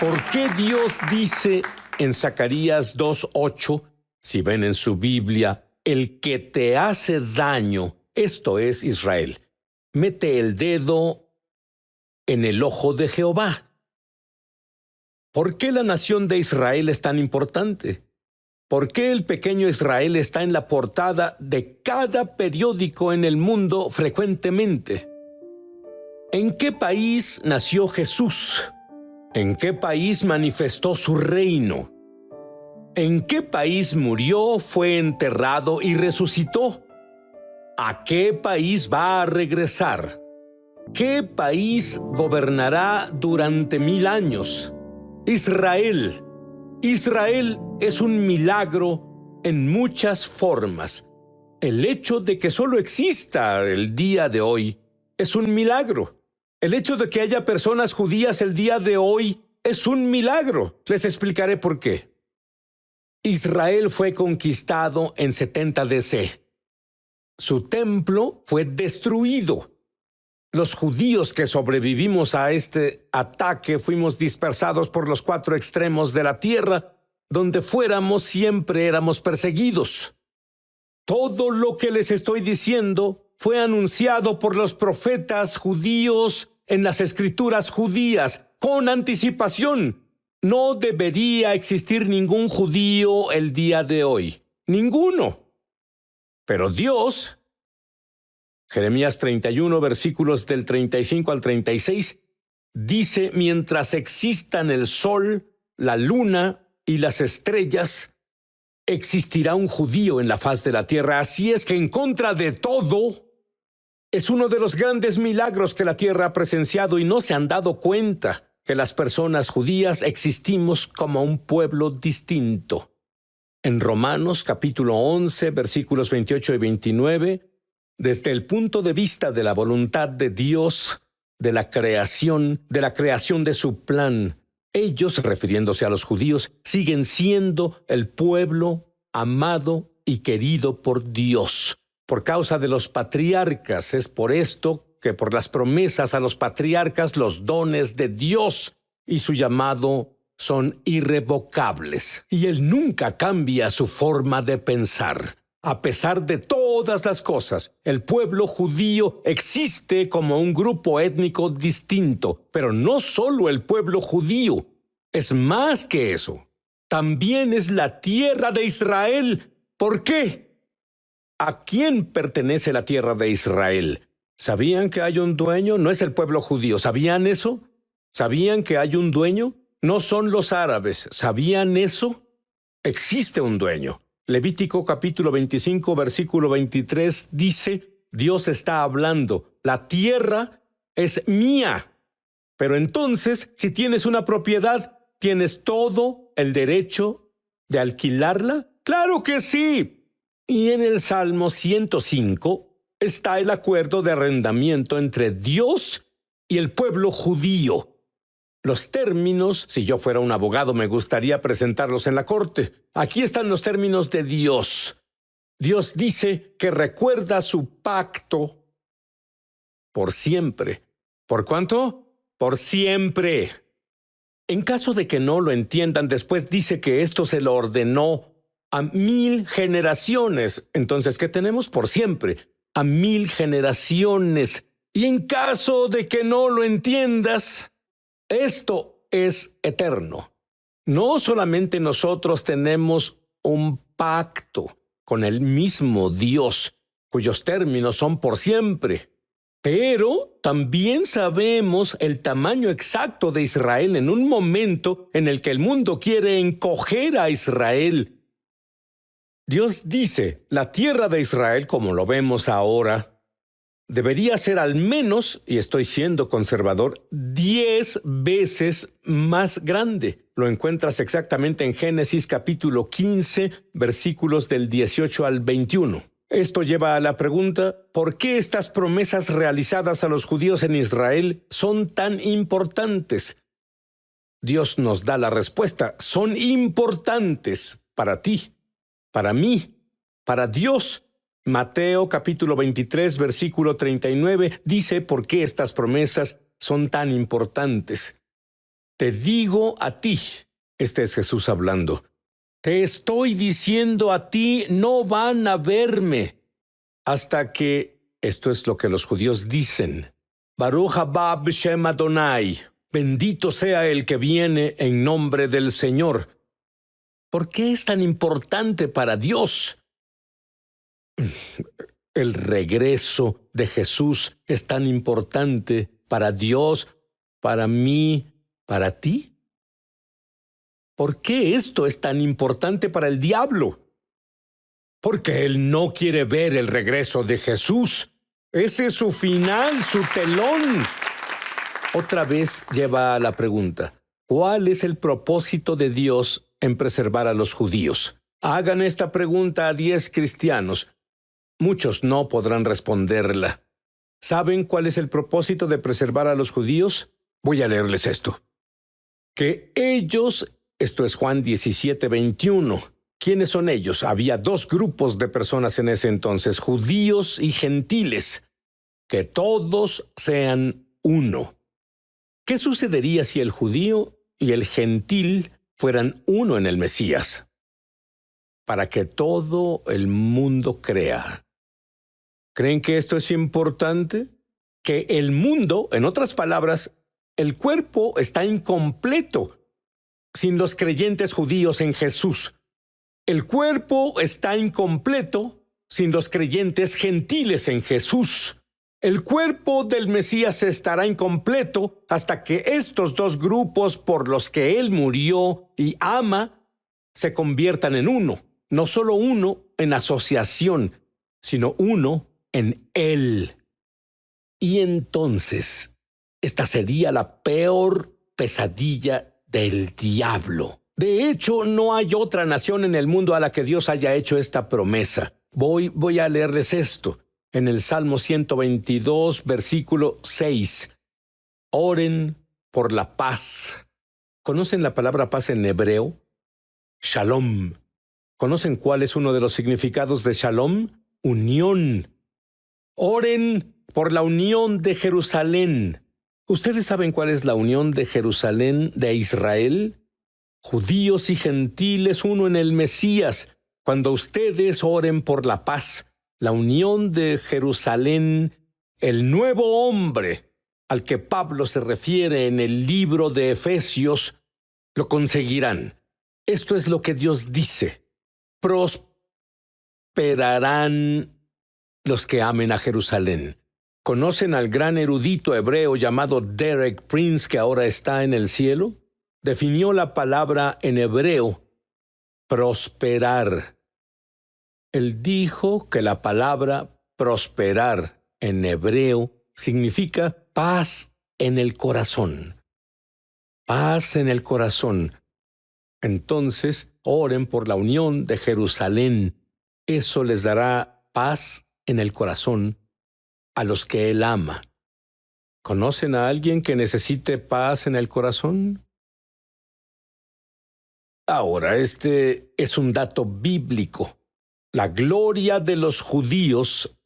¿Por qué Dios dice en Zacarías 2:8, si ven en su Biblia, el que te hace daño, esto es Israel, mete el dedo en el ojo de Jehová? ¿Por qué la nación de Israel es tan importante? ¿Por qué el pequeño Israel está en la portada de cada periódico en el mundo frecuentemente? ¿En qué país nació Jesús? ¿En qué país manifestó su reino? ¿En qué país murió, fue enterrado y resucitó? ¿A qué país va a regresar? ¿Qué país gobernará durante 1000 años? Israel. Israel es un milagro en muchas formas. El hecho de que solo exista el día de hoy es un milagro. El hecho de que haya personas judías el día de hoy es un milagro. Les explicaré por qué. Israel fue conquistado en 70 DC. Su templo fue destruido. Los judíos que sobrevivimos a este ataque fuimos dispersados por los 4 extremos de la tierra. Donde fuéramos siempre éramos perseguidos. Todo lo que les estoy diciendo fue anunciado por los profetas judíos en las escrituras judías, con anticipación. No debería existir ningún judío el día de hoy. Ninguno. Pero Dios, Jeremías 31, versículos del 35 al 36, dice: mientras existan el sol, la luna y las estrellas, existirá un judío en la faz de la tierra. Así es que en contra de todo, es uno de los grandes milagros que la tierra ha presenciado y no se han dado cuenta que las personas judías existimos como un pueblo distinto. En Romanos capítulo 11, versículos 28 y 29, desde el punto de vista de la voluntad de Dios, de la creación de su plan, ellos, refiriéndose a los judíos, siguen siendo el pueblo amado y querido por Dios. Por causa de los patriarcas, es por esto que por las promesas a los patriarcas, los dones de Dios y su llamado son irrevocables. Y Él nunca cambia su forma de pensar. A pesar de todas las cosas, el pueblo judío existe como un grupo étnico distinto, pero no solo el pueblo judío, es más que eso. También es la tierra de Israel. ¿Por qué? ¿A quién pertenece la tierra de Israel? ¿Sabían que hay un dueño? No es el pueblo judío. ¿Sabían eso? ¿Sabían que hay un dueño? No son los árabes. ¿Sabían eso? Existe un dueño. Levítico capítulo 25, versículo 23 dice: Dios está hablando, la tierra es mía. Pero entonces, si tienes una propiedad, ¿tienes todo el derecho de alquilarla? ¡Claro que sí! Y en el Salmo 105 está el acuerdo de arrendamiento entre Dios y el pueblo judío. Los términos, si yo fuera un abogado, me gustaría presentarlos en la corte. Aquí están los términos de Dios. Dios dice que recuerda su pacto por siempre. ¿Por cuánto? Por siempre. En caso de que no lo entiendan, después dice que esto se lo ordenó a 1000 generaciones. Entonces, ¿qué tenemos? Por siempre. A 1000 generaciones. Y en caso de que no lo entiendas, esto es eterno. No solamente nosotros tenemos un pacto con el mismo Dios, cuyos términos son por siempre, pero también sabemos el tamaño exacto de Israel en un momento en el que el mundo quiere encoger a Israel. Dios dice, la tierra de Israel, como lo vemos ahora, debería ser al menos, y estoy siendo conservador, 10 veces más grande. Lo encuentras exactamente en Génesis capítulo 15, versículos del 18 al 21. Esto lleva a la pregunta, ¿por qué estas promesas realizadas a los judíos en Israel son tan importantes? Dios nos da la respuesta, son importantes para ti, para mí, para Dios. Mateo capítulo 23, versículo 39, dice por qué estas promesas son tan importantes. Te digo a ti, este es Jesús hablando, te estoy diciendo a ti, no van a verme hasta que, esto es lo que los judíos dicen, Baruch haba b'shem Adonai, bendito sea el que viene en nombre del Señor. ¿Por qué es tan importante para Dios? El regreso de Jesús es tan importante para Dios, para mí, para ti. ¿Por qué esto es tan importante para el diablo? Porque él no quiere ver el regreso de Jesús. Ese es su final, su telón. Otra vez lleva a la pregunta, ¿cuál es el propósito de Dios en preservar a los judíos? Hagan esta pregunta a 10 cristianos. Muchos no podrán responderla. ¿Saben cuál es el propósito de preservar a los judíos? Voy a leerles esto. Que ellos, esto es Juan 17:21. ¿Quiénes son ellos? Había 2 grupos de personas en ese entonces, judíos y gentiles. Que todos sean uno. ¿Qué sucedería si el judío y el gentil fueran uno en el Mesías? Para que todo el mundo crea. ¿Creen que esto es importante? Que el mundo, en otras palabras, el cuerpo está incompleto sin los creyentes judíos en Jesús. El cuerpo está incompleto sin los creyentes gentiles en Jesús. El cuerpo del Mesías estará incompleto hasta que estos 2 grupos por los que Él murió y ama se conviertan en uno. No solo uno en asociación, sino uno en Él. Y entonces, esta sería la peor pesadilla del diablo. De hecho, no hay otra nación en el mundo a la que Dios haya hecho esta promesa. Voy a leerles esto. En el Salmo 122, versículo 6. Oren por la paz. ¿Conocen la palabra paz en hebreo? Shalom. ¿Conocen cuál es uno de los significados de shalom? Unión. Oren por la unión de Jerusalén. ¿Ustedes saben cuál es la unión de Jerusalén de Israel? Judíos y gentiles, uno en el Mesías. Cuando ustedes oren por la paz, la unión de Jerusalén, el nuevo hombre al que Pablo se refiere en el libro de Efesios, lo conseguirán. Esto es lo que Dios dice. Prosperarán los que amen a Jerusalén. ¿Conocen al gran erudito hebreo llamado Derek Prince, que ahora está en el cielo? Definió la palabra en hebreo, prosperar. Él dijo que la palabra prosperar en hebreo significa paz en el corazón. Paz en el corazón. Entonces, oren por la unión de Jerusalén. Eso les dará paz en el corazón a los que Él ama. ¿Conocen a alguien que necesite paz en el corazón? Ahora, este es un dato bíblico. La gloria de los judíos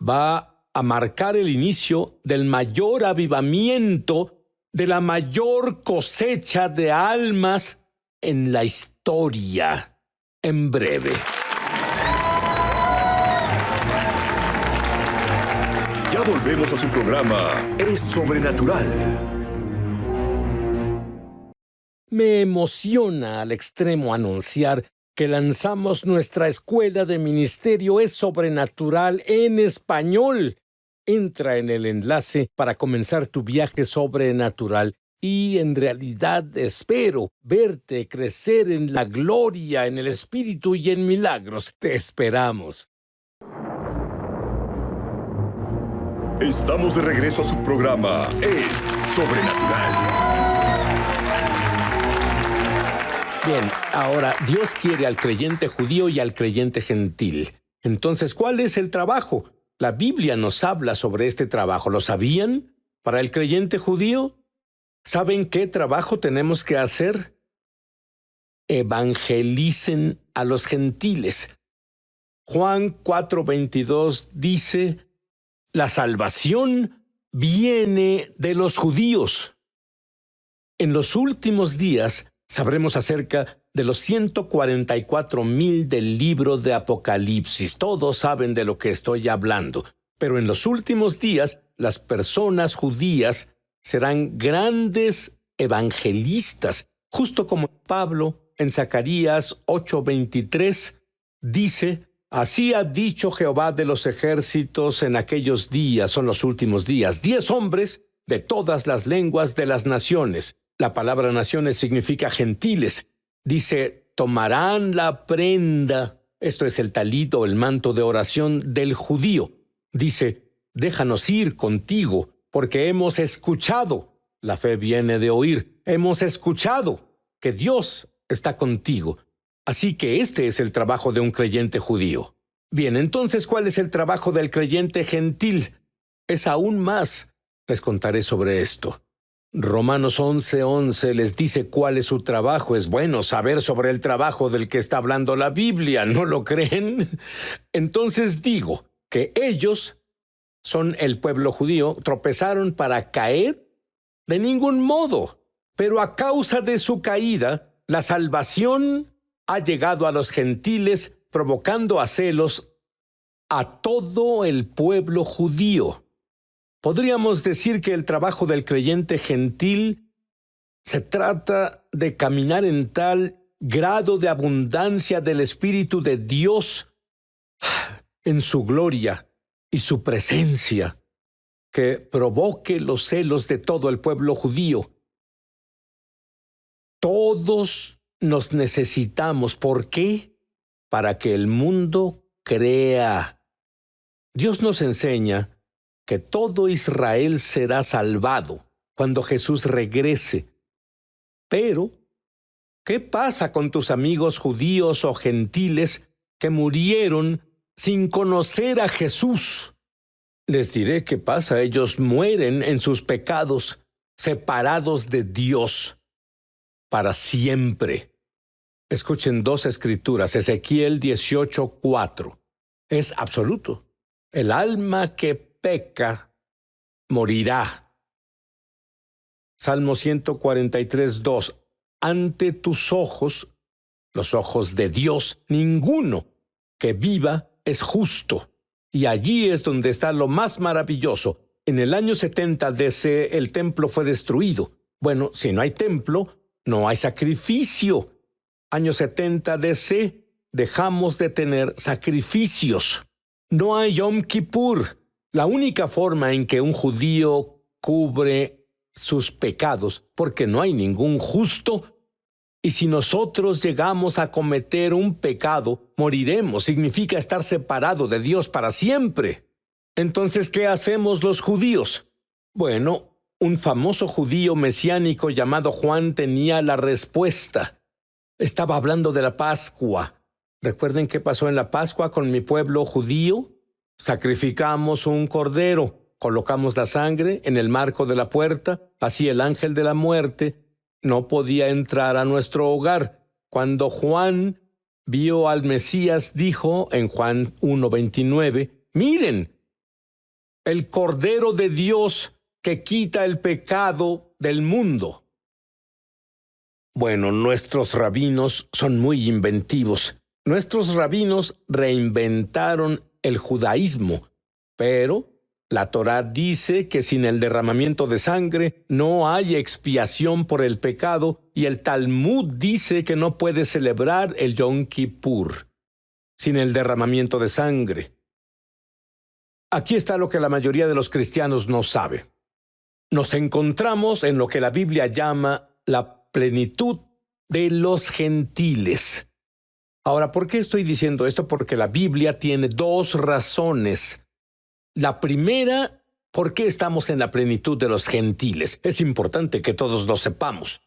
va a marcar el inicio del mayor avivamiento, de la mayor cosecha de almas en la historia, en breve. Ya volvemos a su programa Es Sobrenatural. Me emociona al extremo anunciar que lanzamos nuestra escuela de ministerio Es Sobrenatural en español. Entra en el enlace para comenzar tu viaje sobrenatural y en realidad espero verte crecer en la gloria, en el Espíritu y en milagros. Te esperamos. Estamos de regreso a su programa Es Sobrenatural. Bien, ahora Dios quiere al creyente judío y al creyente gentil. Entonces, ¿cuál es el trabajo? La Biblia nos habla sobre este trabajo. ¿Lo sabían? Para el creyente judío, ¿saben qué trabajo tenemos que hacer? Evangelicen a los gentiles. Juan 4:22 dice, la salvación viene de los judíos. En los últimos días sabremos acerca de los 144,000 del libro de Apocalipsis. Todos saben de lo que estoy hablando. Pero en los últimos días, las personas judías serán grandes evangelistas, justo como Pablo en Zacarías 8:23 dice: así ha dicho Jehová de los ejércitos, en aquellos días, son los últimos días, 10 hombres de todas las lenguas de las naciones. La palabra naciones significa gentiles. Dice, tomarán la prenda, esto es el talit o el manto de oración del judío. Dice, déjanos ir contigo, porque hemos escuchado. La fe viene de oír. Hemos escuchado que Dios está contigo. Así que este es el trabajo de un creyente judío. Bien, entonces, ¿cuál es el trabajo del creyente gentil? Es aún más. Les contaré sobre esto. Romanos 11:11 les dice cuál es su trabajo. Es bueno saber sobre el trabajo del que está hablando la Biblia, ¿no lo creen? Entonces digo que ellos son el pueblo judío, tropezaron para caer de ningún modo, pero a causa de su caída, la salvación ha llegado a los gentiles, provocando a celos a todo el pueblo judío. Podríamos decir que el trabajo del creyente gentil se trata de caminar en tal grado de abundancia del Espíritu de Dios en su gloria y su presencia, que provoque los celos de todo el pueblo judío. Todos nos necesitamos. ¿Por qué? Para que el mundo crea. Dios nos enseña que todo Israel será salvado cuando Jesús regrese. Pero, ¿qué pasa con tus amigos judíos o gentiles que murieron sin conocer a Jesús? Les diré qué pasa. Ellos mueren en sus pecados, separados de Dios para siempre. Escuchen 2 escrituras. Ezequiel 18:4. Es absoluto. El alma que peca morirá. Salmo 143:2. Ante tus ojos, los ojos de Dios, ninguno que viva es justo. Y allí es donde está lo más maravilloso. En el año 70 DC el templo fue destruido. Bueno, si no hay templo, no hay sacrificio. Año 70 DC, dejamos de tener sacrificios. No hay Yom Kippur. La única forma en que un judío cubre sus pecados, porque no hay ningún justo. Y si nosotros llegamos a cometer un pecado, moriremos. Significa estar separado de Dios para siempre. Entonces, ¿qué hacemos los judíos? Bueno, un famoso judío mesiánico llamado Juan tenía la respuesta. Estaba hablando de la Pascua. ¿Recuerden qué pasó en la Pascua con mi pueblo judío? Sacrificamos un cordero, colocamos la sangre en el marco de la puerta, así el ángel de la muerte no podía entrar a nuestro hogar. Cuando Juan vio al Mesías, dijo en Juan 1:29, miren, el Cordero de Dios que quita el pecado del mundo. Bueno, nuestros rabinos son muy inventivos. Nuestros rabinos reinventaron el judaísmo, pero la Torá dice que sin el derramamiento de sangre no hay expiación por el pecado, y el Talmud dice que no puede celebrar el Yom Kippur sin el derramamiento de sangre. Aquí está lo que la mayoría de los cristianos no sabe. Nos encontramos en lo que la Biblia llama la plenitud de los gentiles. Ahora, ¿por qué estoy diciendo esto? Porque la Biblia tiene 2 razones. La primera, ¿por qué estamos en la plenitud de los gentiles? Es importante que todos lo sepamos.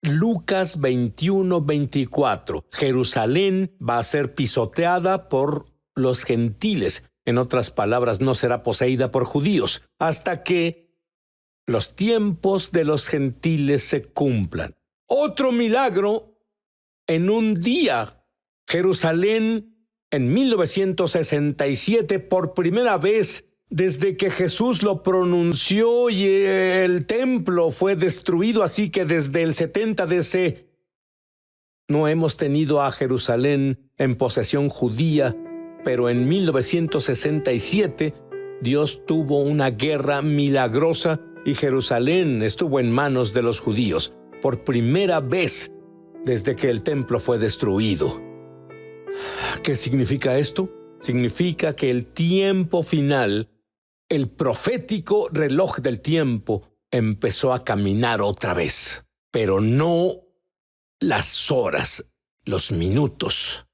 Lucas 21:24. Jerusalén va a ser pisoteada por los gentiles. En otras palabras, no será poseída por judíos hasta que los tiempos de los gentiles se cumplan. Otro milagro en un día. Jerusalén en 1967 por primera vez desde que Jesús lo pronunció y el templo fue destruido, así que desde el 70 DC no hemos tenido a Jerusalén en posesión judía, pero en 1967 Dios tuvo una guerra milagrosa y Jerusalén estuvo en manos de los judíos por primera vez desde que el templo fue destruido. ¿Qué significa esto? Significa que el tiempo final, el profético reloj del tiempo, empezó a caminar otra vez, pero no las horas, los minutos.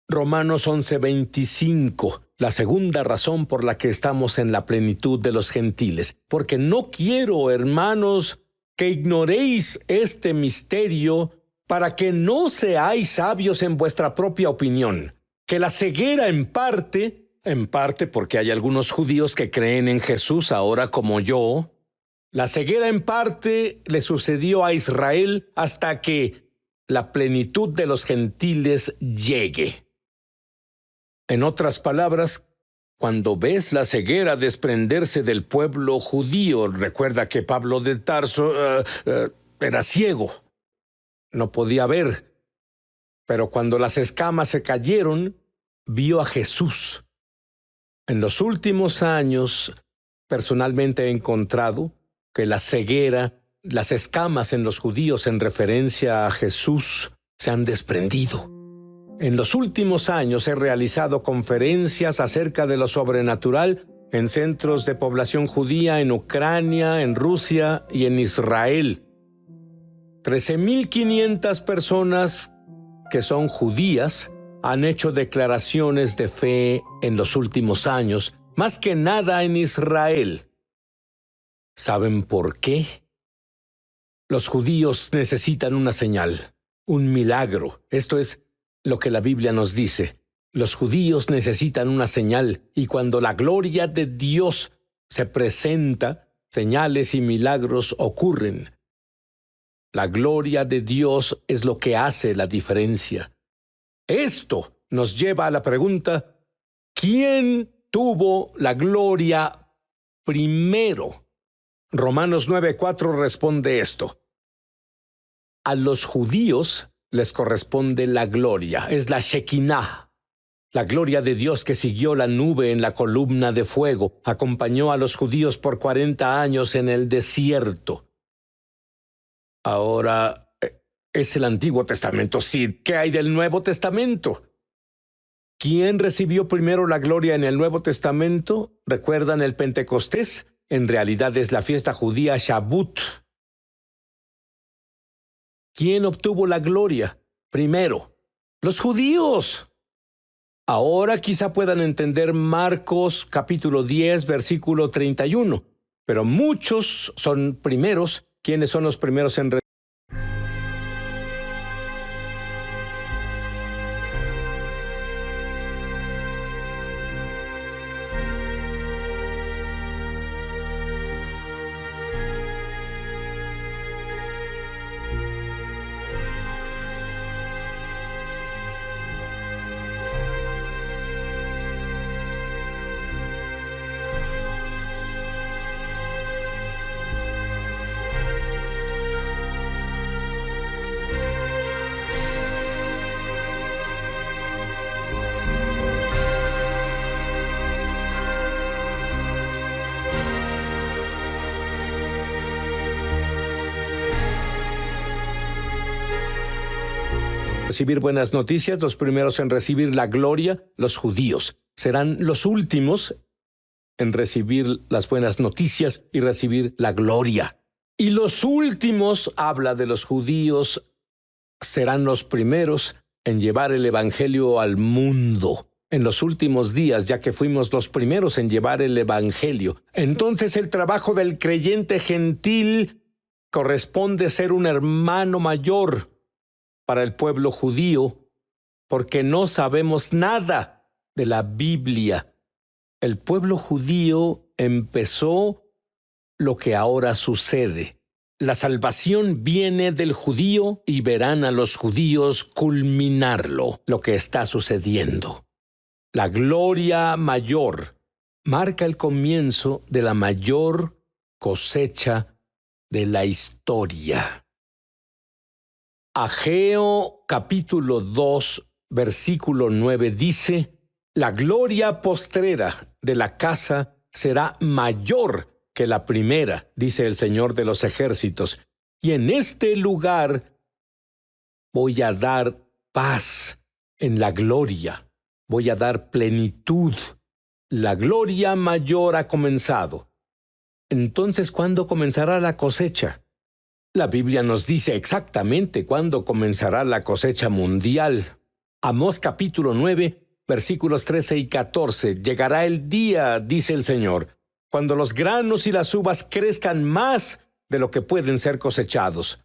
Romanos 11:25, la segunda razón por la que estamos en la plenitud de los gentiles. Porque no quiero, hermanos, que ignoréis este misterio, para que no seáis sabios en vuestra propia opinión, que la ceguera en parte porque hay algunos judíos que creen en Jesús ahora como yo, la ceguera en parte le sucedió a Israel hasta que la plenitud de los gentiles llegue. En otras palabras, cuando ves la ceguera desprenderse del pueblo judío, recuerda que Pablo de Tarso era ciego, no podía ver, pero cuando las escamas se cayeron, vio a Jesús. En los últimos años, personalmente he encontrado que la ceguera, las escamas en los judíos en referencia a Jesús se han desprendido. En los últimos años he realizado conferencias acerca de lo sobrenatural en centros de población judía en Ucrania, en Rusia y en Israel. 13,500 personas que son judías han hecho declaraciones de fe en los últimos años, más que nada en Israel. ¿Saben por qué? Los judíos necesitan una señal, un milagro. Esto es lo que la Biblia nos dice. Los judíos necesitan una señal, y cuando la gloria de Dios se presenta, señales y milagros ocurren. La gloria de Dios es lo que hace la diferencia. Esto nos lleva a la pregunta: ¿quién tuvo la gloria primero? Romanos 9:4 responde esto. A los judíos les corresponde la gloria, es la Shekinah. La gloria de Dios que siguió la nube en la columna de fuego, acompañó a los judíos por 40 años en el desierto. Ahora, es el Antiguo Testamento, sí. ¿Qué hay del Nuevo Testamento? ¿Quién recibió primero la gloria en el Nuevo Testamento? ¿Recuerdan el Pentecostés? En realidad es la fiesta judía Shavuot. ¿Quién obtuvo la gloria primero? ¡Los judíos! Ahora quizá puedan entender Marcos capítulo 10, versículo 31. Pero muchos son primeros. ¿Quiénes son los primeros en recibir buenas noticias? Los primeros en recibir la gloria, los judíos. Serán los últimos en recibir las buenas noticias y recibir la gloria. Y los últimos, habla de los judíos, serán los primeros en llevar el evangelio al mundo. En los últimos días, ya que fuimos los primeros en llevar el evangelio. Entonces el trabajo del creyente gentil corresponde ser un hermano mayor para el pueblo judío, porque no sabemos nada de la Biblia. El pueblo judío empezó lo que ahora sucede. La salvación viene del judío y verán a los judíos culminarlo, lo que está sucediendo. La gloria mayor marca el comienzo de la mayor cosecha de la historia. Ageo capítulo 2, versículo 9 dice: la gloria postrera de la casa será mayor que la primera, dice el Señor de los ejércitos, y en este lugar voy a dar paz en la gloria, voy a dar plenitud. La gloria mayor ha comenzado. Entonces, ¿cuándo comenzará la cosecha? La Biblia nos dice exactamente cuándo comenzará la cosecha mundial. Amós capítulo 9, versículos 13 y 14. Llegará el día, dice el Señor, cuando los granos y las uvas crezcan más de lo que pueden ser cosechados.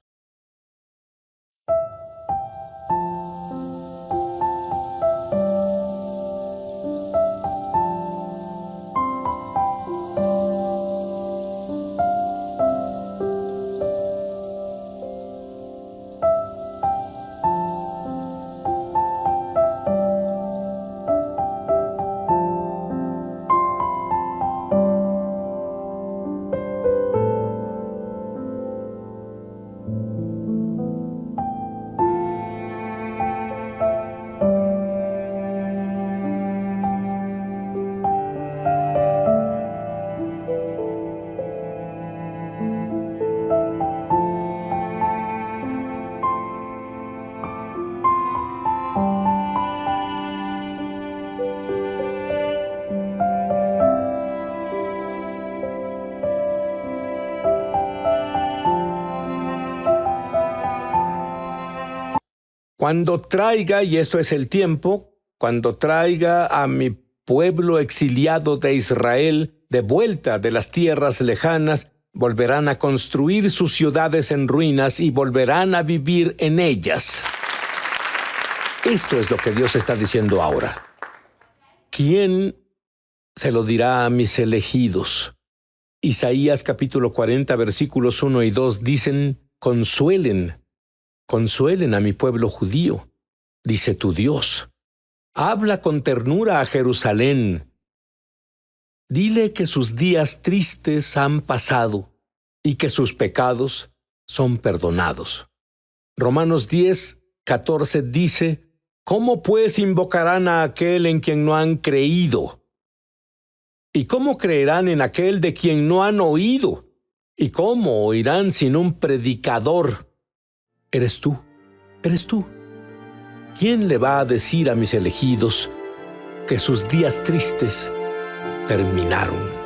Cuando traiga, y esto es el tiempo, cuando traiga a mi pueblo exiliado de Israel de vuelta de las tierras lejanas, volverán a construir sus ciudades en ruinas y volverán a vivir en ellas. Esto es lo que Dios está diciendo ahora. ¿Quién se lo dirá a mis elegidos? Isaías capítulo 40, versículos 1 y 2 dicen: consuelen a mi pueblo judío, dice tu Dios. Habla con ternura a Jerusalén. Dile que sus días tristes han pasado y que sus pecados son perdonados. Romanos 10, 14 dice: ¿cómo pues invocarán a aquel en quien no han creído? ¿Y cómo creerán en aquel de quien no han oído? ¿Y cómo oirán sin un predicador? Eres tú. ¿Quién le va a decir a mis elegidos que sus días tristes terminaron?